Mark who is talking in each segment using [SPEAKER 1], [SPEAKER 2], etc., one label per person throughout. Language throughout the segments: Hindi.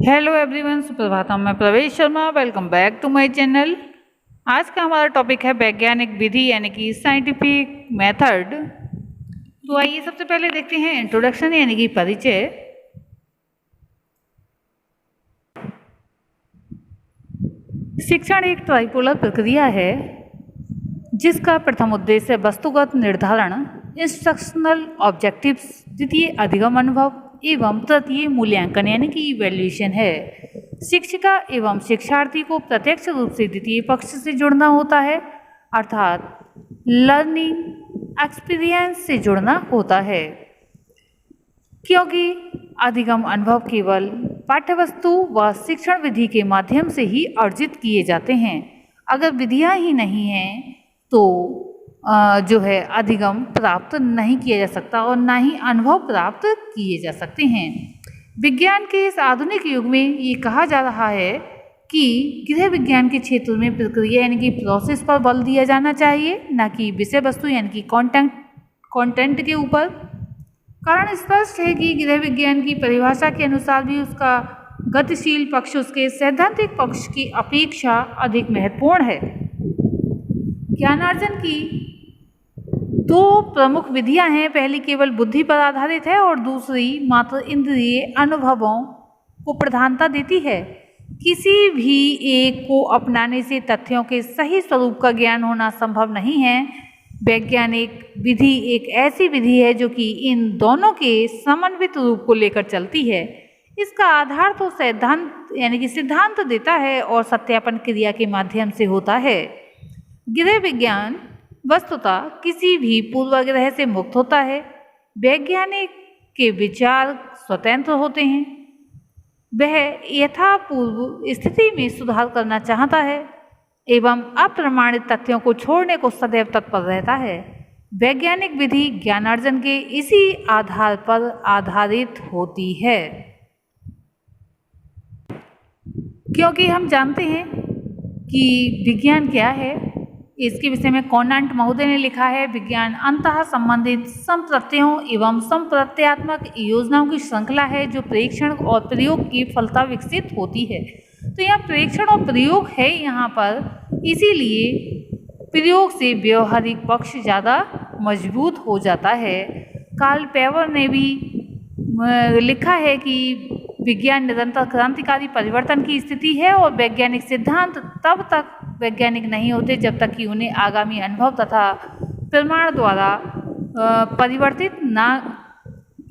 [SPEAKER 1] हेलो एवरीवन, सुप्रभातम। मैं Pravesh Sharma, welcome back to my channel. आज का हमारा टॉपिक है वैज्ञानिक विधि यानी कि साइंटिफिक मेथड। तो आइए सबसे पहले देखते हैं इंट्रोडक्शन यानी कि परिचय। शिक्षण एक ट्राइपोलर प्रक्रिया है जिसका प्रथम उद्देश्य वस्तुगत निर्धारण, इंस्ट्रक्शनल ऑब्जेक्टिव्स, द्वितीय अधिगम अनुभव एवं तृतीय मूल्यांकन यानी कि इवैल्यूएशन है। शिक्षिका एवं शिक्षार्थी को प्रत्यक्ष रूप से द्वितीय पक्ष से जुड़ना होता है, अर्थात लर्निंग एक्सपीरियंस से जुड़ना होता है, क्योंकि अधिगम अनुभव केवल पाठ्यवस्तु व शिक्षण विधि के माध्यम से ही अर्जित किए जाते हैं। अगर विधियां ही नहीं हैं तो जो है अधिगम प्राप्त नहीं किया जा सकता और ना ही अनुभव प्राप्त किए जा सकते हैं। विज्ञान के इस आधुनिक युग में ये कहा जा रहा है कि गृह विज्ञान के क्षेत्र में प्रक्रिया यानी कि प्रोसेस पर बल दिया जाना चाहिए, ना कि विषय वस्तु यानी कि कंटेंट के ऊपर। कारण स्पष्ट है कि गृह विज्ञान की परिभाषा के अनुसार भी उसका गतिशील पक्ष उसके सैद्धांतिक पक्ष की अपेक्षा अधिक महत्वपूर्ण है। ज्ञानार्जन की दो प्रमुख विधियां हैं। पहली केवल बुद्धि पर आधारित है और दूसरी मात्र इंद्रिय अनुभवों को प्रधानता देती है। किसी भी एक को अपनाने से तथ्यों के सही स्वरूप का ज्ञान होना संभव नहीं है। वैज्ञानिक विधि एक ऐसी विधि है जो कि इन दोनों के समन्वित रूप को लेकर चलती है। इसका आधार तो सिद्धांत यानी कि सिद्धांत देता है और सत्यापन क्रिया के माध्यम से होता है। गृह विज्ञान वस्तुतः किसी भी पूर्वाग्रह से मुक्त होता है। वैज्ञानिक के विचार स्वतंत्र होते हैं। वह यथापूर्व स्थिति में सुधार करना चाहता है एवं अप्रमाणित तथ्यों को छोड़ने को सदैव तत्पर रहता है। वैज्ञानिक विधि ज्ञानार्जन के इसी आधार पर आधारित होती है, क्योंकि हम जानते हैं कि विज्ञान क्या है। इसके विषय में कॉनांट महोदय ने लिखा है, विज्ञान अंतः संबंधित संप्रत्ययों एवं संप्रत्यात्मक योजनाओं की श्रृंखला है जो प्रेक्षण और प्रयोग की फलता विकसित होती है। तो यहाँ प्रेक्षण और प्रयोग है यहाँ पर, इसीलिए प्रयोग से व्यवहारिक पक्ष ज़्यादा मजबूत हो जाता है। कार्ल पेवर ने भी लिखा है कि विज्ञान निरंतर क्रांतिकारी परिवर्तन की स्थिति है और वैज्ञानिक सिद्धांत तब तक वैज्ञानिक नहीं होते जब तक कि उन्हें आगामी अनुभव तथा प्रमाण द्वारा परिवर्तित ना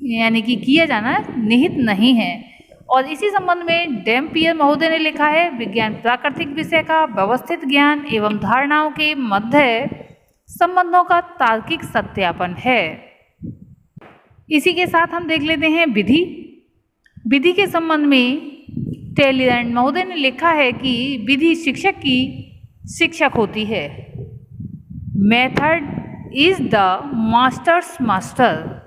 [SPEAKER 1] यानी कि किया जाना निहित नहीं है। और इसी संबंध में डैम्पियर महोदय ने लिखा है, विज्ञान प्राकृतिक विषय का व्यवस्थित ज्ञान एवं धारणाओं के मध्य संबंधों का तार्किक सत्यापन है। इसी के साथ हम देख लेते हैं विधि के संबंध में टेलीलैंड महोदय ने लिखा है कि विधि शिक्षक की शिक्षक होती है। Method is the masters master.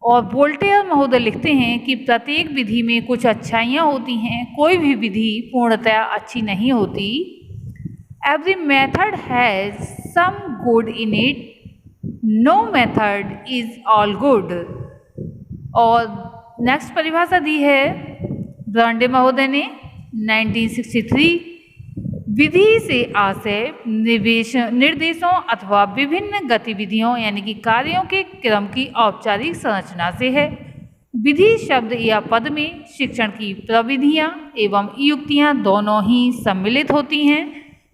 [SPEAKER 1] और वोल्टेयर महोदय लिखते हैं कि प्रत्येक विधि में कुछ अच्छाइयाँ होती हैं, कोई भी विधि पूर्णतया अच्छी नहीं होती। Every method has some good in it, no method is all good. और नेक्स्ट परिभाषा दी है ब्रांडे महोदय ने 1963, विधि से आशय निर्देशों अथवा विभिन्न गतिविधियों यानी कि कार्यों के क्रम की औपचारिक संरचना से है। विधि शब्द या पद में शिक्षण की प्रविधियां एवं युक्तियां दोनों ही सम्मिलित होती हैं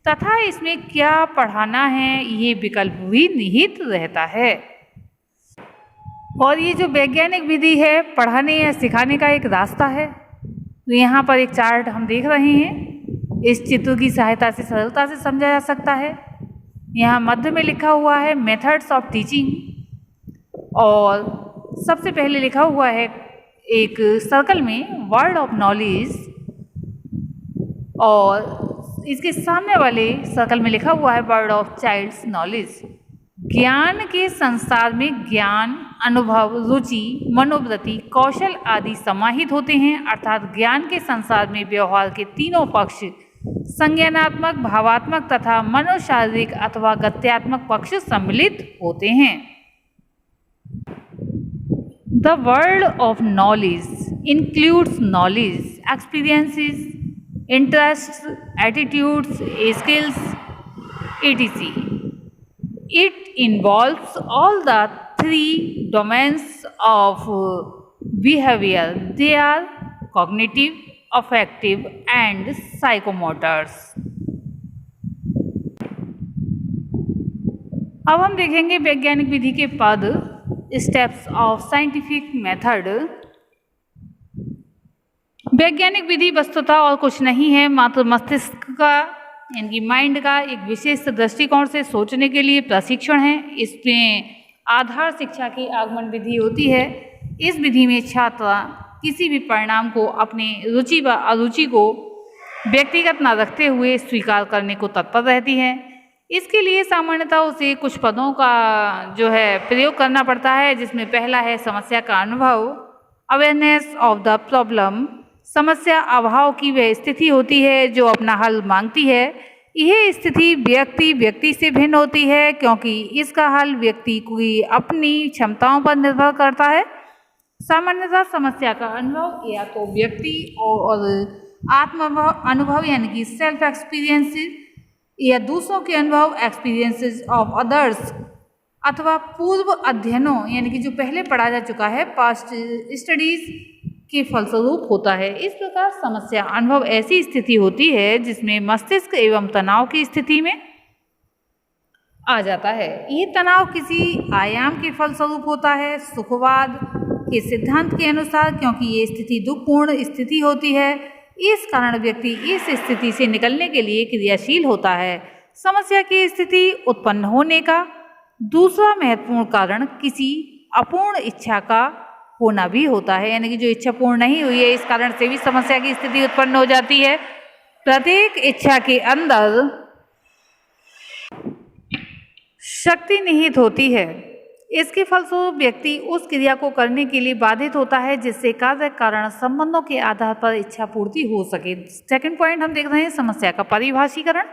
[SPEAKER 1] तथा इसमें क्या पढ़ाना है ये विकल्प भी निहित रहता है। और ये जो वैज्ञानिक विधि है पढ़ाने या सिखाने का एक रास्ता है। तो यहाँ पर एक चार्ट हम देख रहे हैं, इस चित्र की सहायता से सरलता से समझा जा सकता है। यहाँ मध्य में लिखा हुआ है मेथड्स ऑफ टीचिंग और सबसे पहले लिखा हुआ है एक सर्कल में वर्ड ऑफ नॉलेज और इसके सामने वाले सर्कल में लिखा हुआ है वर्ड ऑफ चाइल्ड्स नॉलेज। ज्ञान के संसार में ज्ञान, अनुभव, रुचि, मनोवृत्ति, कौशल आदि समाहित होते हैं, अर्थात ज्ञान के संसार में व्यवहार के तीनों पक्ष संज्ञानात्मक, भावात्मक तथा मनोशारीरिक अथवा गत्यात्मक पक्ष सम्मिलित होते हैं। The world of knowledge includes knowledge, experiences, interests, attitudes, skills, etc. It involves all the three domains of behavior. They are cognitive, affective, and psychomotors. अब हम देखेंगे वैज्ञानिक विधि के पद, स्टेप्स ऑफ साइंटिफिक मेथड। वैज्ञानिक विधि वस्तुतः और कुछ नहीं है, मात्र मस्तिष्क का यानी कि माइंड का एक विशेष दृष्टिकोण से सोचने के लिए प्रशिक्षण है। इसमें आधार शिक्षा की आगमन विधि होती है। इस विधि में छात्र किसी भी परिणाम को अपने रुचि व अरुचि को व्यक्तिगत न रखते हुए स्वीकार करने को तत्पर रहती है। इसके लिए सामान्यतः उसे कुछ पदों का जो है प्रयोग करना पड़ता है, जिसमें पहला है समस्या का अनुभव, अवेयरनेस ऑफ द प्रॉब्लम। समस्या अभाव की वह स्थिति होती है जो अपना हल मांगती है। यह स्थिति व्यक्ति से भिन्न होती है क्योंकि इसका हल व्यक्ति की अपनी क्षमताओं पर निर्भर करता है। सामान्यतः समस्या का अनुभव या तो व्यक्ति और आत्म अनुभव यानी कि सेल्फ एक्सपीरियंसेस या दूसरों के अनुभव एक्सपीरियंसेस ऑफ अदर्स अथवा पूर्व अध्ययनों यानी कि जो पहले पढ़ा जा चुका है पास्ट स्टडीज के फलस्वरूप होता है। इस प्रकार समस्या अनुभव ऐसी स्थिति होती है जिसमें मस्तिष्क एवं तनाव की स्थिति में आ जाता है। ये तनाव किसी आयाम के फलस्वरूप होता है सुखवाद के सिद्धांत के अनुसार, क्योंकि ये स्थिति दुखपूर्ण स्थिति होती है। इस कारण व्यक्ति इस स्थिति से निकलने के लिए क्रियाशील होता है। समस्या की स्थिति उत्पन्न होने का दूसरा महत्वपूर्ण कारण किसी अपूर्ण इच्छा का होना भी होता है, यानी कि जो इच्छा पूर्ण नहीं हुई है, इस कारण से भी समस्या की स्थिति उत्पन्न हो जाती है। प्रत्येक इच्छा के अंदर शक्ति निहित होती है। इसके फलस्वरूप व्यक्ति उस क्रिया को करने के लिए बाधित होता है जिससे कार्य कारण संबंधों के आधार पर इच्छा पूर्ति हो सके। सेकंड पॉइंट हम देख रहे हैं समस्या का परिभाषीकरण,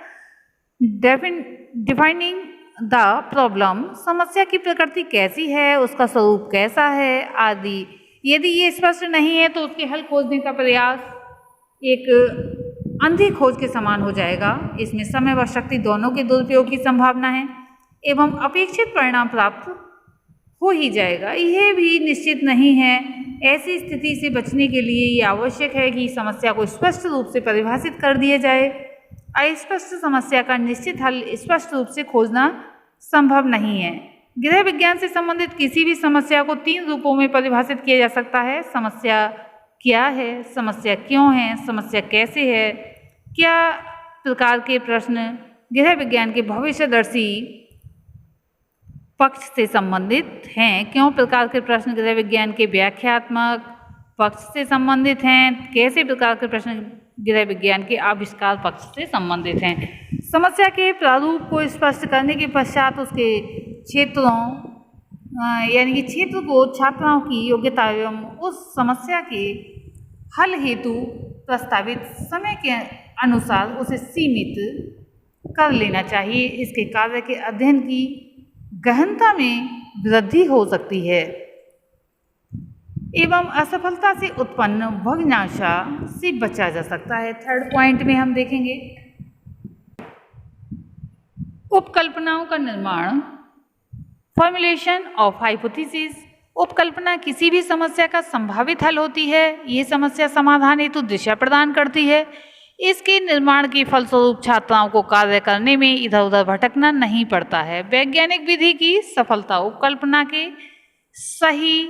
[SPEAKER 1] डिफाइनिंग द प्रॉब्लम। समस्या की प्रकृति कैसी है, उसका स्वरूप कैसा है आदि। यदि ये स्पष्ट नहीं है तो उसके हल खोजने का प्रयास एक अंधी खोज के समान हो जाएगा। इसमें समय व शक्ति दोनों के दुरुपयोग की संभावना है एवं अपेक्षित परिणाम प्राप्त हो ही जाएगा, यह भी निश्चित नहीं है। ऐसी स्थिति से बचने के लिए ये आवश्यक है कि समस्या को स्पष्ट रूप से परिभाषित कर दिया जाए। अस्पष्ट समस्या का निश्चित हल स्पष्ट रूप से खोजना संभव नहीं है। गृह विज्ञान से संबंधित किसी भी समस्या को 3 रूपों में परिभाषित किया जा सकता है। समस्या क्या है, समस्या क्यों है, समस्या कैसे है। क्या प्रकार के प्रश्न गृह विज्ञान के भविष्यदर्शी पक्ष से संबंधित हैं, क्यों प्रकार के प्रश्न गृह विज्ञान के व्याख्यात्मक पक्ष से संबंधित हैं, कैसे प्रकार के प्रश्न गृह विज्ञान के आविष्कार पक्ष से संबंधित हैं। समस्या के प्रारूप को स्पष्ट करने के पश्चात उसके क्षेत्रों यानी कि क्षेत्र को छात्राओं की योग्यता एवं उस समस्या के हल हेतु प्रस्तावित समय के अनुसार उसे सीमित कर लेना चाहिए। इसके कार्य के अध्ययन की गहनता में वृद्धि हो सकती है एवं असफलता से उत्पन्न भग्नाशा से बचा जा सकता है। थर्ड पॉइंट में हम देखेंगे उपकल्पनाओं का निर्माण, फॉर्मुलेशन ऑफ हाइपोथेसिस। उपकल्पना किसी भी समस्या का संभावित हल होती है। ये समस्या समाधान हेतु दिशा प्रदान करती है। इसके निर्माण के फलस्वरूप छात्राओं को कार्य करने में इधर उधर भटकना नहीं पड़ता है। वैज्ञानिक विधि की सफलता उपकल्पना के सही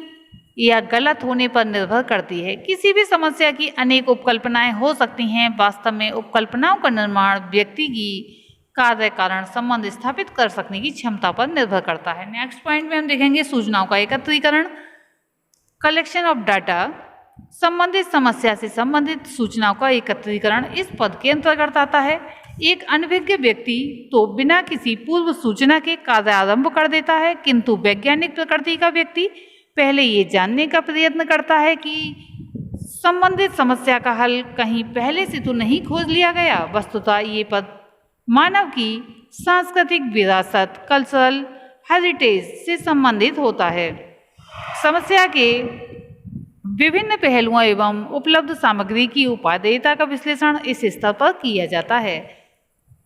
[SPEAKER 1] या गलत होने पर निर्भर करती है। किसी भी समस्या की अनेक उपकल्पनाएं हो सकती हैं। वास्तव में उपकल्पनाओं का निर्माण व्यक्ति की कार्य कारण संबंध स्थापित कर सकने की क्षमता पर निर्भर करता है। नेक्स्ट पॉइंट में हम देखेंगे सूचनाओं का एकत्रीकरण, कलेक्शन ऑफ डाटा। संबंधित समस्या से संबंधित सूचनाओं का एकत्रीकरण इस पद के अंतर्गत आता है। एक अनभिज्ञ व्यक्ति तो बिना किसी पूर्व सूचना के कार्य आरंभ कर देता है, किंतु वैज्ञानिक प्रकृति का व्यक्ति पहले ये जानने का प्रयत्न करता है कि संबंधित समस्या का हल कहीं पहले से तो नहीं खोज लिया गया। वस्तुतः ये पद मानव की सांस्कृतिक विरासत, कल्चरल हेरिटेज से संबंधित होता है। समस्या के विभिन्न पहलुओं एवं उपलब्ध सामग्री की उपादेयता का विश्लेषण इस स्तर पर किया जाता है।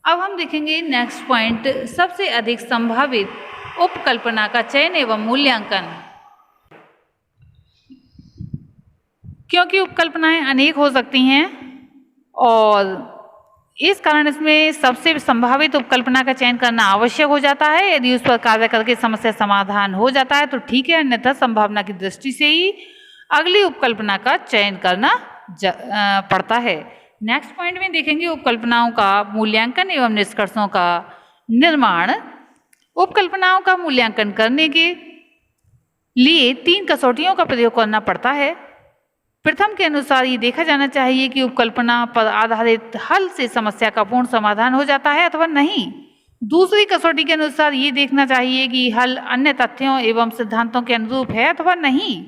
[SPEAKER 1] अब हम देखेंगे नेक्स्ट पॉइंट, सबसे अधिक संभावित उपकल्पना का चयन एवं मूल्यांकन। क्योंकि उपकल्पनाएं अनेक हो सकती हैं और इस कारण इसमें सबसे संभावित उपकल्पना का चयन करना आवश्यक हो जाता है। यदि उस पर कार्य करके समस्या समाधान हो जाता है तो ठीक है, अन्यथा संभावना की दृष्टि से ही अगली उपकल्पना का चयन करना पड़ता है। नेक्स्ट पॉइंट में देखेंगे उपकल्पनाओं का मूल्यांकन एवं निष्कर्षों का निर्माण। उपकल्पनाओं का मूल्यांकन करने के लिए 3 कसौटियों का प्रयोग करना पड़ता है। प्रथम के अनुसार ये देखा जाना चाहिए कि उपकल्पना पर आधारित हल से समस्या का पूर्ण समाधान हो जाता है अथवा नहीं। दूसरी कसौटी के अनुसार ये देखना चाहिए कि हल अन्य तथ्यों एवं सिद्धांतों के अनुरूप है अथवा नहीं,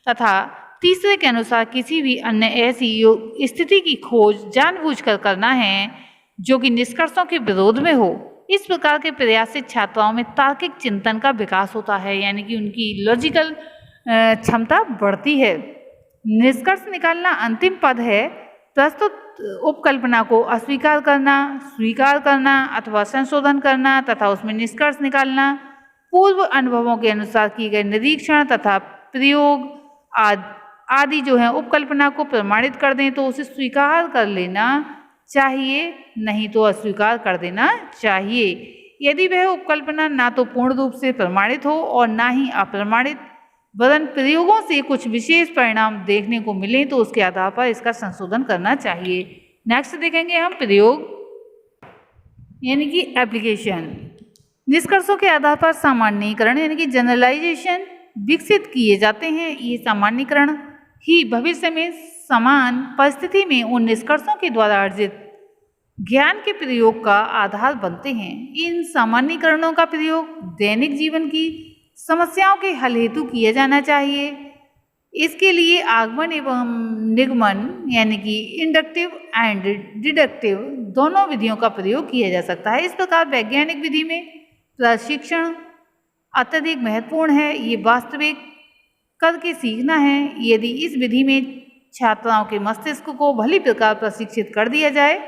[SPEAKER 1] तथा तीसरे के अनुसार किसी भी अन्य ऐसी स्थिति की खोज जानबूझकर करना है जो कि निष्कर्षों के विरोध में हो। इस प्रकार के प्रयास से छात्राओं में तार्किक चिंतन का विकास होता है, यानी कि उनकी लॉजिकल क्षमता बढ़ती है। निष्कर्ष निकालना अंतिम पद है। प्रस्तुत उपकल्पना को अस्वीकार करना, स्वीकार करना अथवा संशोधन करना तथा उसमें निष्कर्ष निकालना, पूर्व अनुभवों के अनुसार किए गए निरीक्षण तथा प्रयोग आदि जो है उपकल्पना को प्रमाणित कर दें तो उसे स्वीकार कर लेना चाहिए, नहीं तो अस्वीकार कर देना चाहिए। यदि वह उपकल्पना ना तो पूर्ण रूप से प्रमाणित हो और ना ही अप्रमाणित, वरन प्रयोगों से कुछ विशेष परिणाम देखने को मिले तो उसके आधार पर इसका संशोधन करना चाहिए। नेक्स्ट देखेंगे हम प्रयोग यानी कि एप्लीकेशन। निष्कर्षों के आधार पर सामान्यीकरण यानी कि जनरलाइजेशन विकसित किए जाते हैं। ये सामान्यीकरण ही भविष्य में समान परिस्थिति में उन निष्कर्षों के द्वारा अर्जित ज्ञान के प्रयोग का आधार बनते हैं। इन सामान्यीकरणों का प्रयोग दैनिक जीवन की समस्याओं के हल हेतु किया जाना चाहिए। इसके लिए आगमन एवं निगमन यानी कि इंडक्टिव एंड डिडक्टिव दोनों विधियों का प्रयोग किया जा सकता है। इस प्रकार वैज्ञानिक विधि में प्रशिक्षण अत्यधिक महत्वपूर्ण है। ये वास्तविक करके सीखना है। यदि इस विधि में छात्राओं के मस्तिष्क को भली प्रकार प्रशिक्षित कर दिया जाए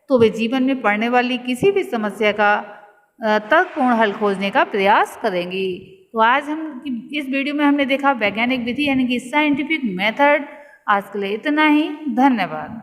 [SPEAKER 1] तो वे जीवन में पड़ने वाली किसी भी समस्या का तर्कपूर्ण हल खोजने का प्रयास करेंगी। तो आज हम इस वीडियो में हमने देखा वैज्ञानिक विधि यानी कि साइंटिफिक मेथड। आज के लिए इतना ही, धन्यवाद।